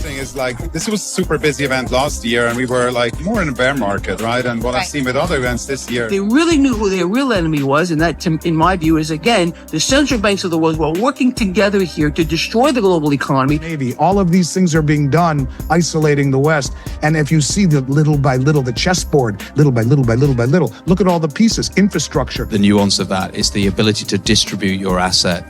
interesting is like, this was a super busy event last year and we were like more in a bear market, right? And what I've seen with other events this year. They really knew who their real enemy was. And that, in my view, is again, the central banks of the world were working together here to destroy the global economy. Navy, all of these things are being done, isolating the West. And if you see the little by little, the chessboard, little by little by little by little, look at all the pieces, infrastructure. The nuance of that is the ability to distribute your asset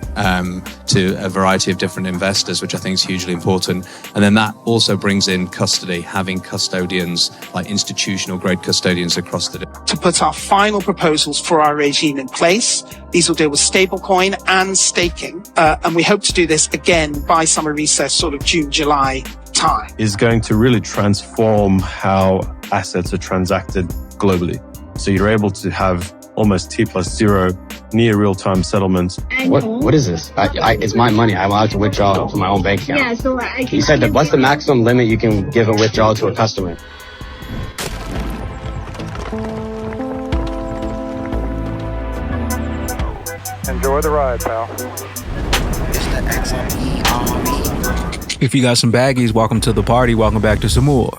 to a variety of different investors, which I think is hugely important. And then that also brings in custody, having custodians, like institutional grade custodians across the... To put our final proposals for our regime in place. These will deal with stablecoin and staking. And we hope to do this again by summer recess, sort of June, July time. Is going to really transform how assets are transacted globally. So you're able to have almost T+0 near real-time settlements. What is this? It's my money. I'm allowed to withdraw to my own bank account. Yeah, so You said that what's the maximum limit you can give a withdrawal to a customer? Enjoy the ride, pal. It's the XRP army. If you got some baggies, welcome to the party. Welcome back to some more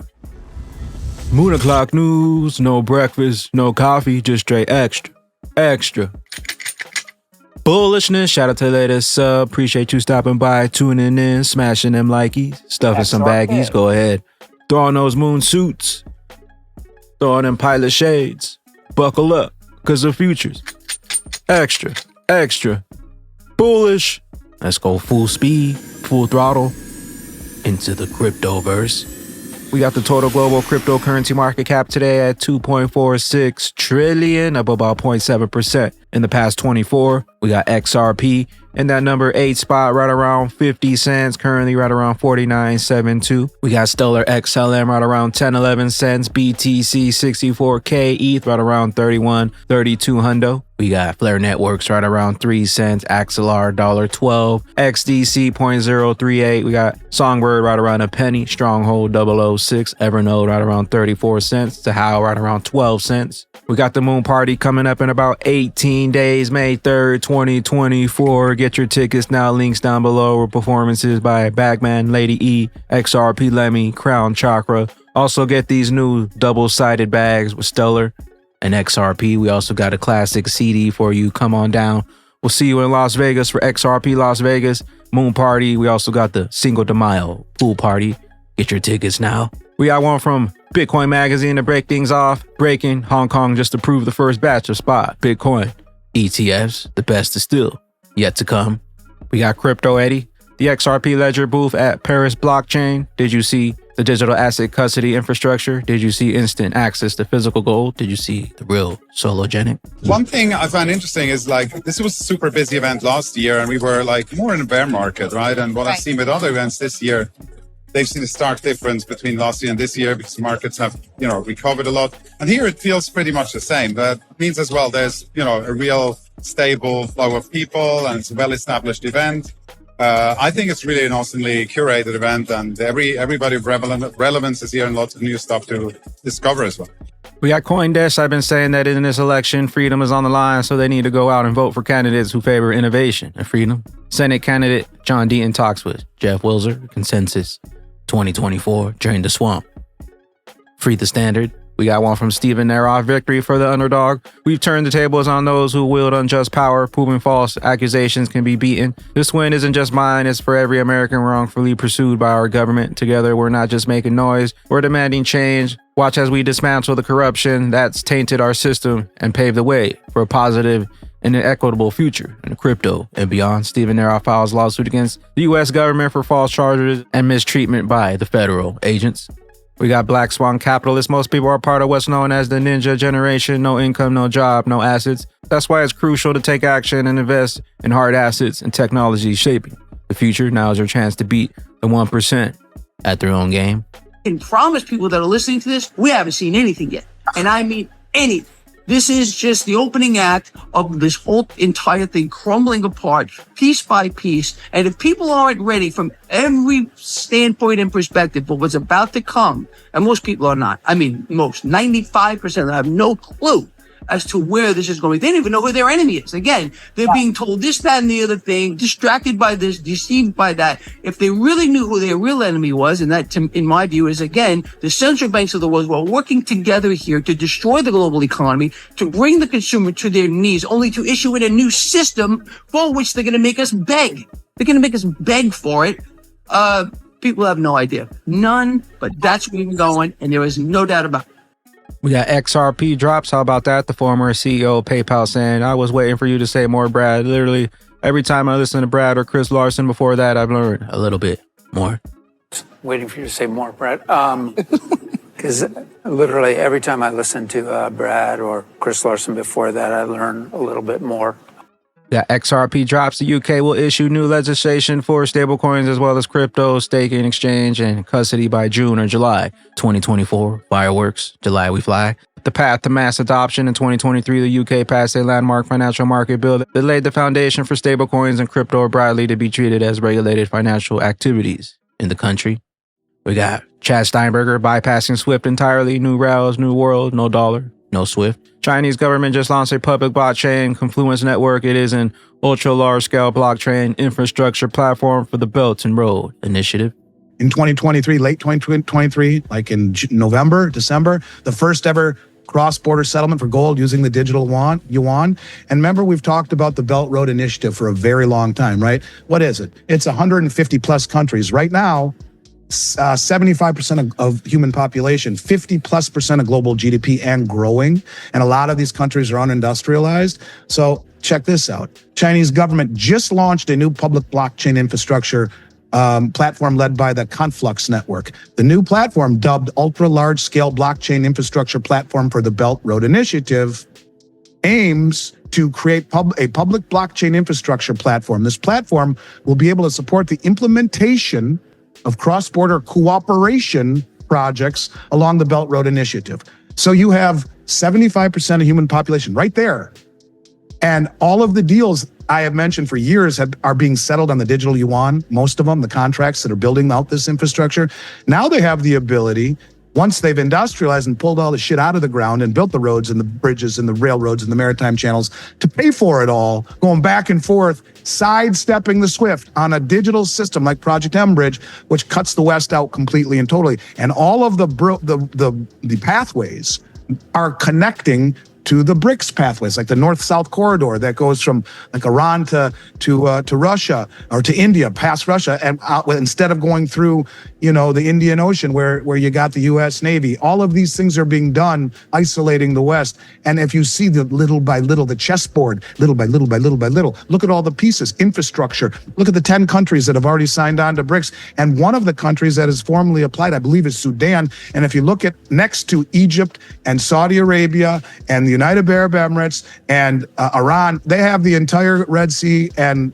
Moon o'clock news. No breakfast, no coffee, just straight extra. Bullishness. Shout out to the latest sub. Appreciate you stopping by, tuning in, smashing them likeys, stuffing some baggies. Go ahead. Throw on those moon suits. Throw on them pilot shades. Buckle up, cause the future's extra bullish. Let's go full speed, full throttle into the cryptoverse. We got the total global cryptocurrency market cap today at 2.46 trillion, up about 0.7% in the past 24. We got XRP in that number 8 spot, right around 50 cents, currently right around 49.72. We got Stellar XLM right around 10-11 cents, BTC 64K, ETH right around 31-32 hundo. We got Flare Networks right around 3 cents, Axelar $1.12, XDC 0.038. We got Songbird right around a penny, Stronghold 006, Evernode right around 34 cents, Tahao right around 12 cents. We got the Moon Party coming up in about 18 days, May 3rd, 2024. Get your tickets now, links down below, with performances by Bagman, Lady E, XRP Lemmy, Crown Chakra. Also get these new double-sided bags with Stellar and XRP. We also got a classic CD for you. Come on down. We'll see you in Las Vegas for XRP Las Vegas Moon Party. We also got the Cinco de Mayo pool party. Get your tickets now. We got one from Bitcoin Magazine to break things off. Breaking, Hong Kong just approved the first batch of spot Bitcoin ETFs. The best is still yet to come. We got Crypto Eddie, the XRP Ledger booth at Paris Blockchain. Did you see the digital asset custody infrastructure? Did you see instant access to physical gold? Did you see the real Sologenic? One thing I find interesting is like, this was a super busy event last year and we were like more in a bear market, right? And what I've seen with other events this year, they've seen a stark difference between last year and this year because markets have, recovered a lot. And here it feels pretty much the same. That means as well, there's, a real stable flow of people and it's a well-established event. I think it's really an awesomely curated event and everybody of relevance is here and lots of new stuff to discover as well. We got CoinDesk. I've been saying that in this election, freedom is on the line, so they need to go out and vote for candidates who favor innovation and freedom. Senate candidate John Deaton talks with Jeff Wilzer, consensus 2024 during the swamp. Free the Standard. We got one from Stephen Neroff, victory for the underdog. We've turned the tables on those who wield unjust power, proving false accusations can be beaten. This win isn't just mine, it's for every American wrongfully pursued by our government. Together, we're not just making noise, we're demanding change. Watch as we dismantle the corruption that's tainted our system and pave the way for a positive and an equitable future in crypto and beyond. Stephen Neroff files lawsuit against the U.S. government for false charges and mistreatment by the federal agents. We got Black Swan Capitalists. Most people are part of what's known as the Ninja Generation. No income, no job, no assets. That's why it's crucial to take action and invest in hard assets and technology shaping the future. Now is your chance to beat the 1% at their own game. And promise people that are listening to this, we haven't seen anything yet. And I mean anything. This is just the opening act of this whole entire thing crumbling apart piece by piece. And if people aren't ready from every standpoint and perspective for what's about to come, and most people are not, most, 95% of them have no clue as to where this is going. They don't even know who their enemy is. Again, they're being told this, that, and the other thing, distracted by this, deceived by that. If they really knew who their real enemy was, and that, in my view, is, again, the central banks of the world who are working together here to destroy the global economy, to bring the consumer to their knees, only to issue in a new system for which they're going to make us beg. They're going to make us beg for it. People have no idea. None, but that's where we're going, and there is no doubt about it. We got XRP drops. How about that? The former CEO of PayPal saying, I was waiting for you to say more, Brad. Literally, every time I listen to Brad or Chris Larson before that, I've learned a little bit more. Waiting for you to say more, Brad. Because literally every time I listen to Brad or Chris Larson before that, I learn a little bit more. Yeah, XRP drops. The UK will issue new legislation for stablecoins as well as crypto, staking, exchange, and custody by June or July 2024. Fireworks, July we fly. The path to mass adoption in 2023, the UK passed a landmark financial market bill that laid the foundation for stablecoins and crypto broadly to be treated as regulated financial activities in the country. We got Chad Steinberger bypassing SWIFT entirely, new rails, new world, no dollar, no SWIFT. Chinese government just launched a public blockchain, Confluence Network. It is an ultra-large-scale blockchain infrastructure platform for the Belt and Road Initiative. In 2023, late 2023, like in November, December, the first ever cross-border settlement for gold using the digital yuan. And remember, we've talked about the Belt Road Initiative for a very long time, right? What is it? It's 150 plus countries. Right now, 75% of human population, 50+% of global GDP and growing. And a lot of these countries are unindustrialized. So check this out. Chinese government just launched a new public blockchain infrastructure platform led by the Conflux Network. The new platform, dubbed Ultra Large Scale Blockchain Infrastructure Platform for the Belt Road Initiative, aims to create a public blockchain infrastructure platform. This platform will be able to support the implementation of cross-border cooperation projects along the Belt Road Initiative. So you have 75% of human population right there. And all of the deals I have mentioned for years are being settled on the digital yuan, most of them, the contracts that are building out this infrastructure. Now they have the ability, once they've industrialized and pulled all the shit out of the ground and built the roads and the bridges and the railroads and the maritime channels, to pay for it all, going back and forth, sidestepping the SWIFT on a digital system like Project M-Bridge, which cuts the West out completely and totally. And all of the pathways are connecting to the BRICS pathways, like the North-South corridor that goes from like Iran to Russia or to India, past Russia, and instead of going through, the Indian Ocean where you got the U.S. Navy. All of these things are being done, isolating the West. And if you see the little by little, the chessboard, little by little by little by little, look at all the pieces, infrastructure. Look at the 10 countries that have already signed on to BRICS. And one of the countries that has formally applied, I believe, is Sudan. And if you look at next to Egypt and Saudi Arabia and the United Arab Emirates and Iran, they have the entire Red Sea and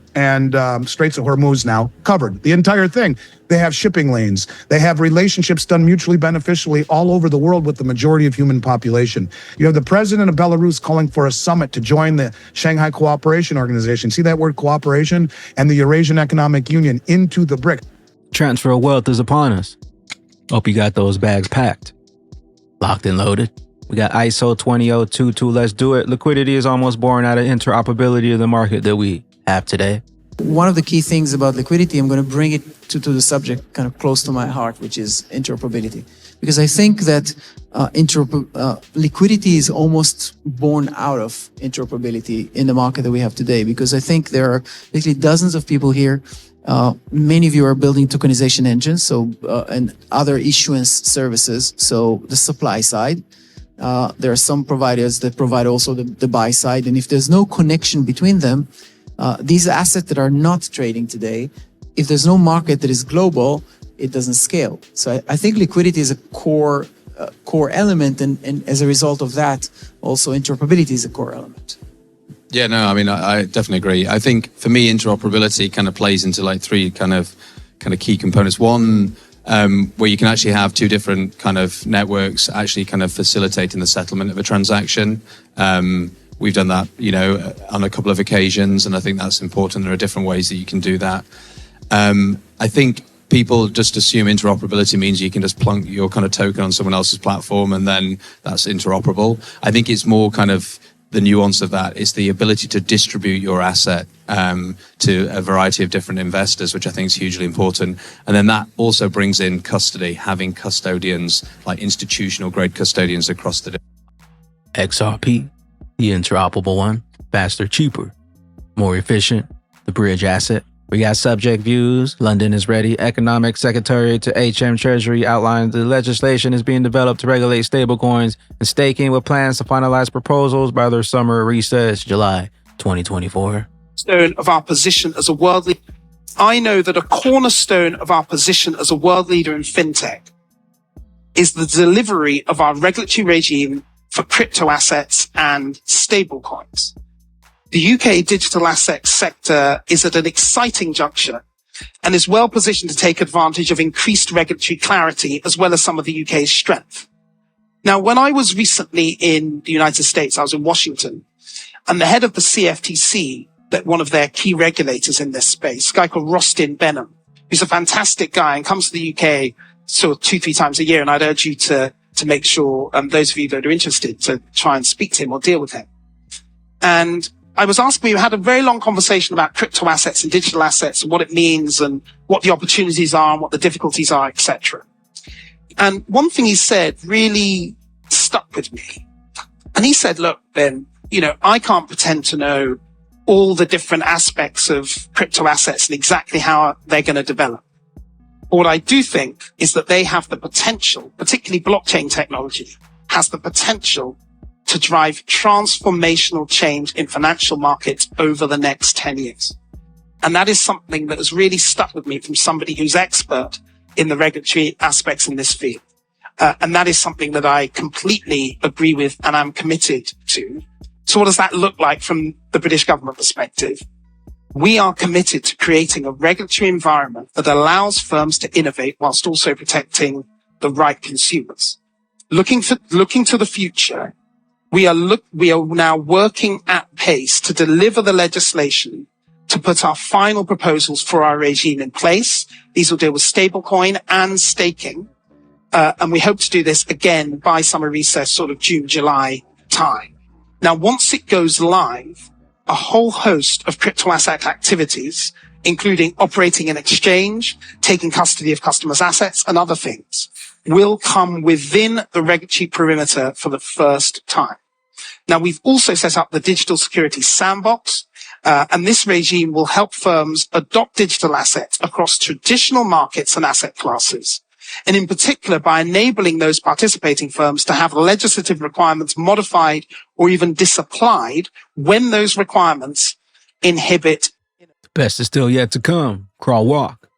Straits of Hormuz now covered, the entire thing. They have shipping lanes. They have relationships done mutually beneficially all over the world with the majority of human population. You have the president of Belarus calling for a summit to join the Shanghai Cooperation Organization. See that word cooperation? And the Eurasian Economic Union into the BRIC. Transfer of wealth is upon us. Hope you got those bags packed. Locked and loaded. We got ISO 20022. Let's do it. Liquidity is almost born out of interoperability of the market that we have today. One of the key things about liquidity, I'm going to bring it to the subject kind of close to my heart, which is interoperability. Because I think that liquidity is almost born out of interoperability in the market that we have today. Because I think there are basically dozens of people here. Many of you are building tokenization engines, and other issuance services. So the supply side. There are some providers that provide also the buy side. And if there's no connection between them, these assets that are not trading today, if there's no market that is global, it doesn't scale. So I think liquidity is a core element, and as a result of that, also interoperability is a core element. Yeah, no, I mean, I definitely agree. I think for me, interoperability kind of plays into like three kind of key components. One, where you can actually have two different kind of networks actually kind of facilitating the settlement of a transaction. We've done that, on a couple of occasions, and I think that's important. There are different ways that you can do that. I think people just assume interoperability means you can just plunk your kind of token on someone else's platform and then that's interoperable. I think it's more kind of the nuance of that. It's the ability to distribute your asset to a variety of different investors, which I think is hugely important. And then that also brings in custody, having custodians, like institutional grade custodians across the XRP, the interoperable one, faster, cheaper, more efficient, the bridge asset. We got subject views. London is ready. Economic Secretary to HM Treasury outlined the legislation is being developed to regulate stablecoins and staking with plans to finalize proposals by their summer recess, July 2024. Of our position as a world leader. I know that a cornerstone of our position as a world leader in fintech is the delivery of our regulatory regime for crypto assets and stablecoins. The UK digital assets sector is at an exciting juncture and is well positioned to take advantage of increased regulatory clarity as well as some of the UK's strength. Now, when I was recently in the United States, I was in Washington, and the head of the CFTC, that one of their key regulators in this space, a guy called Rostin Benham, who's a fantastic guy and comes to the UK sort of 2-3 times a year. And I'd urge you to make sure, those of you that are interested, to try and speak to him or deal with him. And I was asking, we had a very long conversation about crypto assets and digital assets and what it means and what the opportunities are and what the difficulties are, etc. And one thing he said really stuck with me. And he said, look, Ben, I can't pretend to know all the different aspects of crypto assets and exactly how they're going to develop. But what I do think is that they have the potential, particularly blockchain technology, has the potential to drive transformational change in financial markets over the next 10 years. And that is something that has really stuck with me from somebody who's expert in the regulatory aspects in this field. And that is something that I completely agree with and I'm committed to. So what does that look like from the British government perspective? We are committed to creating a regulatory environment that allows firms to innovate whilst also protecting the right consumers. Looking to the future, we are now working at pace to deliver the legislation to put our final proposals for our regime in place. These will deal with stablecoin and staking. And we hope to do this again by summer recess, sort of June, July time. Now, once it goes live, a whole host of crypto asset activities, including operating an exchange, taking custody of customers' assets and other things, will come within the regulatory perimeter for the first time. Now, we've also set up the Digital Security Sandbox, and this regime will help firms adopt digital assets across traditional markets and asset classes, and in particular by enabling those participating firms to have legislative requirements modified or even disapplied when those requirements inhibit. The best is still yet to come. Crawl, walk.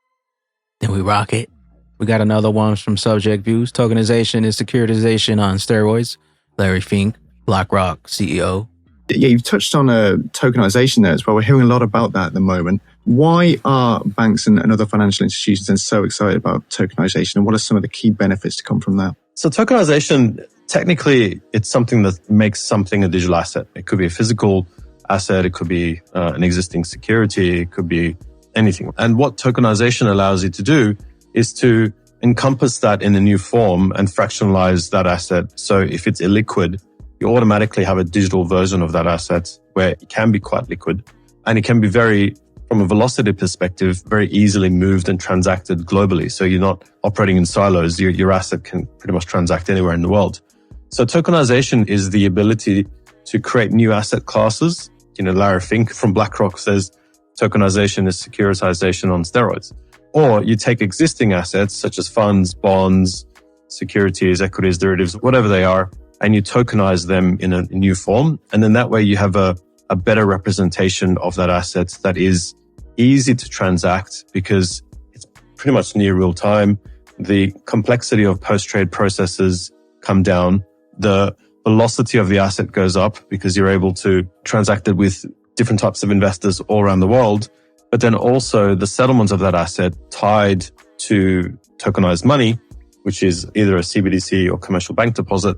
Then we rock it. We got another one from Subject Views. Tokenization is securitization on steroids. Larry Fink, BlackRock CEO. Yeah, you've touched on tokenization there as well. We're hearing a lot about that at the moment. Why are banks and other financial institutions then so excited about tokenization, and what are some of the key benefits to come from that? So tokenization, technically, it's something that makes something a digital asset. It could be a physical asset, it could be an existing security, it could be anything. And what tokenization allows you to do is to encompass that in a new form and fractionalize that asset. So if it's illiquid, you automatically have a digital version of that asset where it can be quite liquid, and it can be from a velocity perspective, very easily moved and transacted globally. So you're not operating in silos. Your asset can pretty much transact anywhere in the world. So tokenization is the ability to create new asset classes. Larry Fink from BlackRock says tokenization is securitization on steroids. Or you take existing assets such as funds, bonds, securities, equities, derivatives, whatever they are, and you tokenize them in a new form. And then that way you have a better representation of that asset that is easy to transact because it's pretty much near real time. The complexity of post-trade processes come down. The velocity of the asset goes up because you're able to transact it with different types of investors all around the world. But then also the settlement of that asset tied to tokenized money, which is either a CBDC or commercial bank deposit,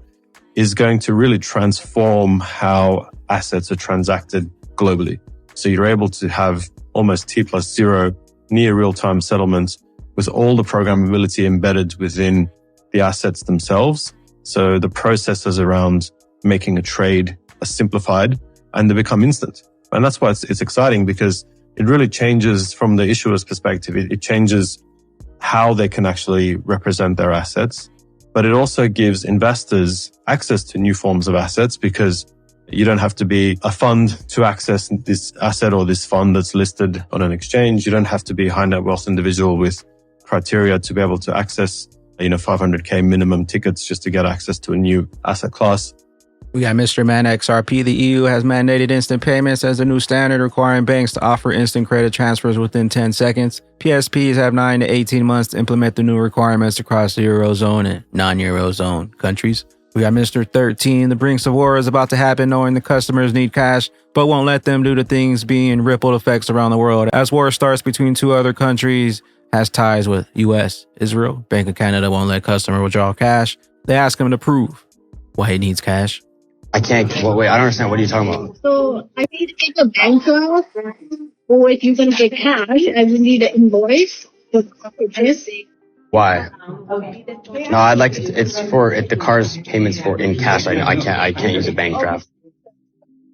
is going to really transform how assets are transacted globally. So you're able to have almost T+0 near real-time settlement with all the programmability embedded within the assets themselves. So the processes around making a trade are simplified and they become instant. And that's why it's exciting, because it really changes from the issuer's perspective. It changes how they can actually represent their assets, but it also gives investors access to new forms of assets, because you don't have to be a fund to access this asset or this fund that's listed on an exchange. You don't have to be a high net wealth individual with criteria to be able to access, 500K minimum tickets just to get access to a new asset class. We got Mr. Man XRP. The EU has mandated instant payments as a new standard, requiring banks to offer instant credit transfers within 10 seconds. PSPs have 9 to 18 months to implement the new requirements across the Eurozone and non-Eurozone countries. We got Mr. 13. The brinks of war is about to happen, knowing the customers need cash, but won't let them due to things being ripple effects around the world. As war starts between two other countries, has ties with US, Israel. Bank of Canada won't let customer withdraw cash. They ask him to prove why he needs cash. I can't. Well, wait, I don't understand. What are you talking about? So I need to get a bank draft, or if you're going to get cash, I would need an invoice for purchase. Why? No, I'd like to. It's for if the car's payments for in cash. I can't use a bank draft.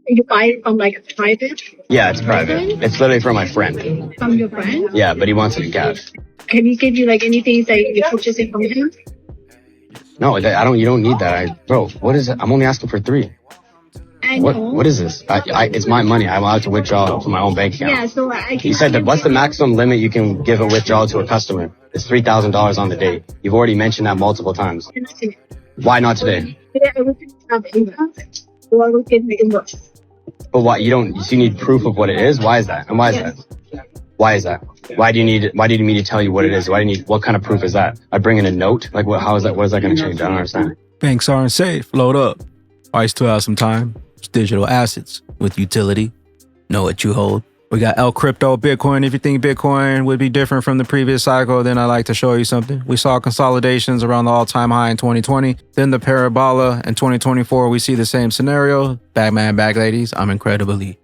You buy it from like a private? Yeah, it's private. It's literally from my friend. From your friend? Yeah, but he wants it in cash. Can he give you like anything that you're purchasing from him? No, I don't. You don't need that, bro. What is it? I'm only asking for 3. What is this? It's my money. I'm allowed to withdraw from my own bank account. Yeah, so He said that what's the maximum limit you can give a withdrawal to a customer? It's $3,000 on the day. You've already mentioned that multiple times. Why not today? I would have income, or I would get the invoice. But why you don't? You need proof of what it is. Why is that? And why is that? Why is that? Why do you need it? Why do you need me to tell you what it is? Why do you need? What kind of proof is that? I bring in a note. Like what? How is that? What is that going to change? I don't understand. Banks aren't safe. Load up. I still have some time. It's digital assets with utility. Know what you hold. We got El Crypto Bitcoin. If you think Bitcoin would be different from the previous cycle, then I'd like to show you something. We saw consolidations around the all-time high in 2020. Then the parabola in 2024, we see the same scenario. Bagman, bag ladies, I'm incredibly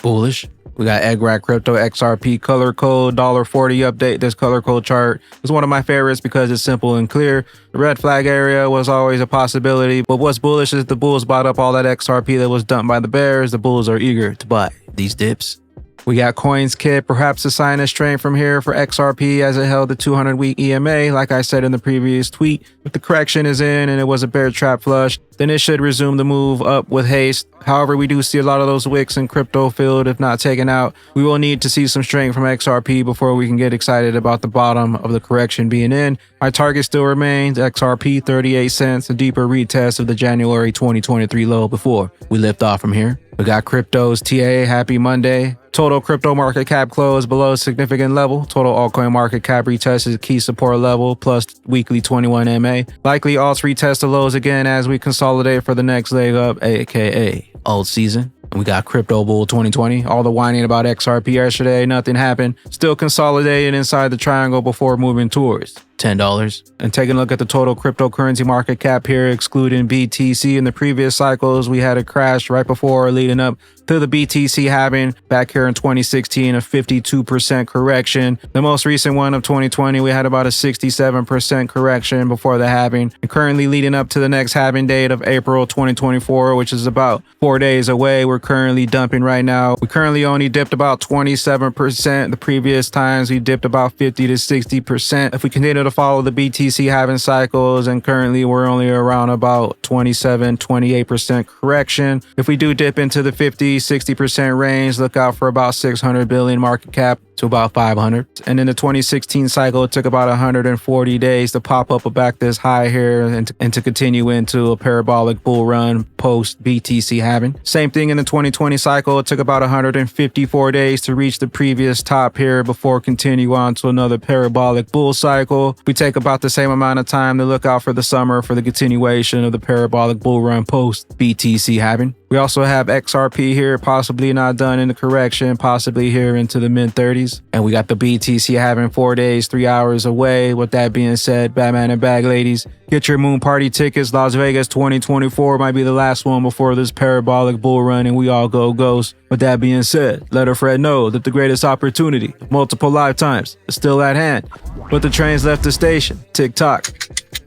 bullish. We got Egg Crypto XRP color code $1.40 update. This color code chart is one of my favorites because it's simple and clear. The red flag area was always a possibility, but what's bullish is the bulls bought up all that XRP that was dumped by the bears. The bulls are eager to buy these dips. We got Coins Kit, perhaps a sign of strength from here for XRP as it held the 200-week EMA. Like I said in the previous tweet, if the correction is in and it was a bear trap flush, then it should resume the move up with haste. However, we do see a lot of those wicks in crypto field if not taken out. We will need to see some strength from XRP before we can get excited about the bottom of the correction being in. My target still remains XRP 38 cents, a deeper retest of the January 2023 low before we lift off from here. We got cryptos TA, happy Monday. Total crypto market cap closed below a significant level. Total altcoin market cap retested a key support level plus weekly 21 MA. Likely alts retest the lows again as we consolidate for the next leg up, aka alt season. And we got Crypto Bull 2020. All the whining about XRP yesterday, nothing happened. Still consolidating inside the triangle before moving towards $10. And taking a look at the total cryptocurrency market cap here, excluding BTC. In the previous cycles, we had a crash right before or leading up to the BTC halving back here in 2016, a 52% correction. The most recent one of 2020, we had about a 67% correction before the halving. And currently leading up to the next halving date of April 2024, which is about 4 days away. We're currently dumping right now. We currently only dipped about 27%. The previous times we dipped about 50 to 60%. If we continue to follow the BTC halving cycles, and currently we're only around about 27-28% correction. If we do dip into the 50-60% range, look out for about 600 billion market cap to about 500. And in the 2016 cycle, it took about 140 days to pop up back this high here and to continue into a parabolic bull run post BTC halving. Same thing in the 2020 cycle. It took about 154 days to reach the previous top here before continue on to another parabolic bull cycle. We take about the same amount of time to look out for the summer for the continuation of the parabolic bull run post BTC halving. We also have XRP here year, possibly not done in the correction, possibly here into the mid-30s. And we got the BTC having 4 days, 3 hours away. With that being said, Batman and Bag Ladies, get your moon party tickets. Las Vegas 2024 might be the last one before this parabolic bull run and we all go ghost. With that being said, let a Fred know that the greatest opportunity of multiple lifetimes is still at hand. But the trains left the station. Tick-tock.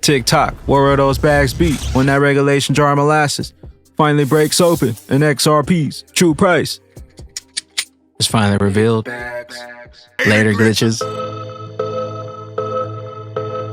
Tick-tock. Where will those bags be when that regulation jar of molasses finally breaks open and XRP's true price is finally revealed? Later, glitches.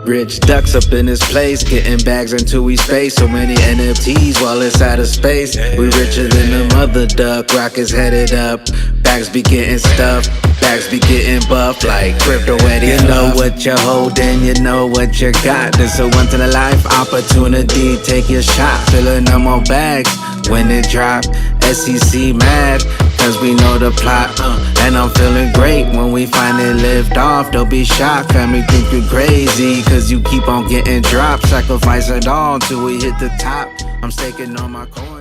Rich ducks up in this place, getting bags until we space. So many NFTs while it's out of space. We richer than the mother duck, rockets headed up. Bags be getting stuffed, bags be getting buffed like crypto wedding. You know what you're holding, you know what you got. This a once in a life opportunity, take your shot. Filling no more bags when it drop. SEC mad, cause we know the plot. And I'm feeling great when we finally lift off. Don't be shocked, family think you crazy, cause you keep on getting dropped. Sacrifice it all till we hit the top. I'm staking on my coin.